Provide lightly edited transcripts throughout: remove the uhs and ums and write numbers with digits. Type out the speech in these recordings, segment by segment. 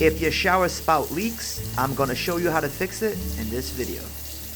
If your shower spout leaks, I'm going to show you how to fix it in this video.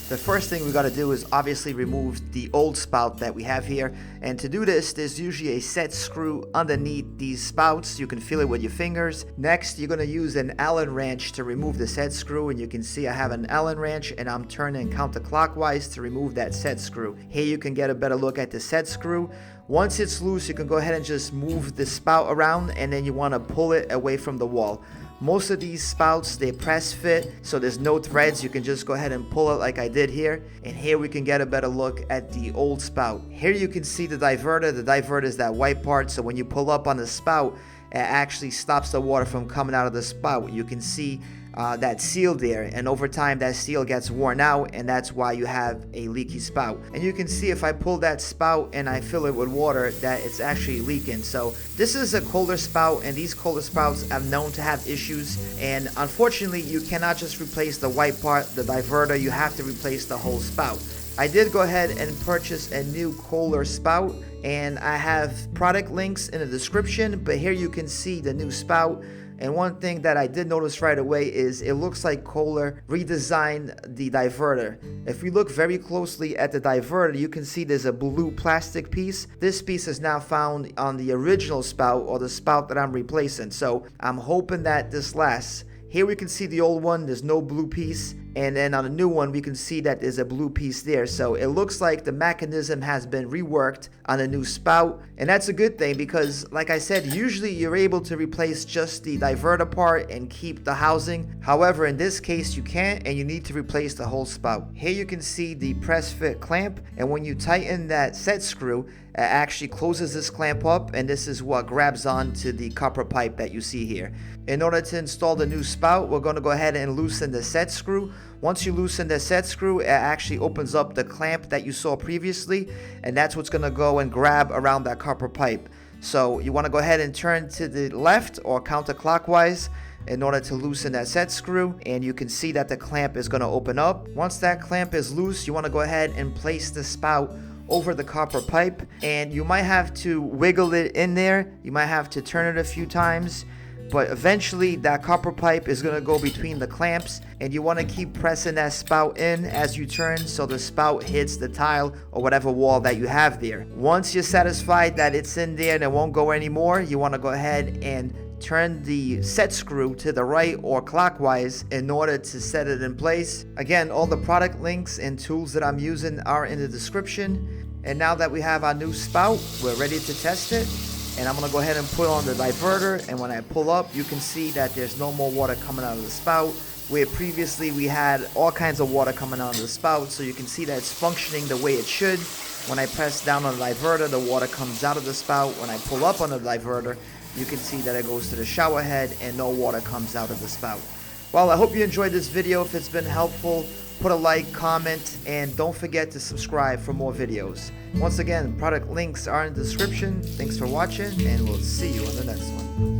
The first thing we got to do is obviously remove the old spout that we have here, and to do this there's usually a set screw underneath these spouts. You can feel it with your fingers. Next you're going to use an Allen wrench to remove the set screw, and you can see I have an Allen wrench and I'm turning counterclockwise to remove that set screw. Here you can get a better look at the set screw. Once it's loose, you can go ahead and just move the spout around, and then you want to pull it away from the wall. Most of these spouts, they press fit, so there's no threads. You can just go ahead and pull it like I did here. And here we can get a better look at the old spout. Here you can see the diverter. The diverter is that white part, so when you pull up on the spout, it actually stops the water from coming out of the spout. You can see that seal there, and over time that seal gets worn out, and that's why you have a leaky spout. And you can see if I pull that spout and I fill it with water that it's actually leaking. So this is a Kohler spout, and these Kohler spouts are known to have issues, and unfortunately you cannot just replace the white part, the diverter. You have to replace the whole spout. I did go ahead and purchase a new Kohler spout, and I have product links in the description, but here you can see the new spout. And one thing that I did notice right away is it looks like Kohler redesigned the diverter. If we look very closely at the diverter, you can see there's a blue plastic piece. This piece is now found on the original spout, or the spout that I'm replacing. So I'm hoping that this lasts. Here we can see the old one, there's no blue piece. And then on the new one, we can see that there's a blue piece there. So it looks like the mechanism has been reworked on a new spout. And that's a good thing because, like I said, usually you're able to replace just the diverter part and keep the housing. However, in this case, you can't, and you need to replace the whole spout. Here you can see the press fit clamp. And when you tighten that set screw, it actually closes this clamp up, and this is what grabs onto the copper pipe that you see here. In order to install the new spout, we're going to go ahead and loosen the set screw. Once you loosen the set screw, it actually opens up the clamp that you saw previously, and that's what's going to go and grab around that copper pipe. So you want to go ahead and turn to the left or counterclockwise in order to loosen that set screw, and you can see that the clamp is going to open up. Once that clamp is loose, you want to go ahead and place the spout over the copper pipe, and you might have to wiggle it in there. You might have to turn it a few times, but eventually that copper pipe is going to go between the clamps, and you want to keep pressing that spout in as you turn so the spout hits the tile or whatever wall that you have there. Once you're satisfied that it's in there and it won't go anymore, you want to go ahead and turn the set screw to the right or clockwise in order to set it in place. Again, all the product links and tools that I'm using are in the description. And now that we have our new spout, we're ready to test it. And I'm going to go ahead and put on the diverter, and when I pull up, you can see that there's no more water coming out of the spout, where previously we had all kinds of water coming out of the spout. So you can see that it's functioning the way it should. When I press down on the diverter, the water comes out of the spout. When I pull up on the diverter, you can see that it goes to the shower head and no water comes out of the spout. Well, I hope you enjoyed this video. If it's been helpful, put a like, comment, and don't forget to subscribe for more videos. Once again, product links are in the description. Thanks for watching, and we'll see you on the next one.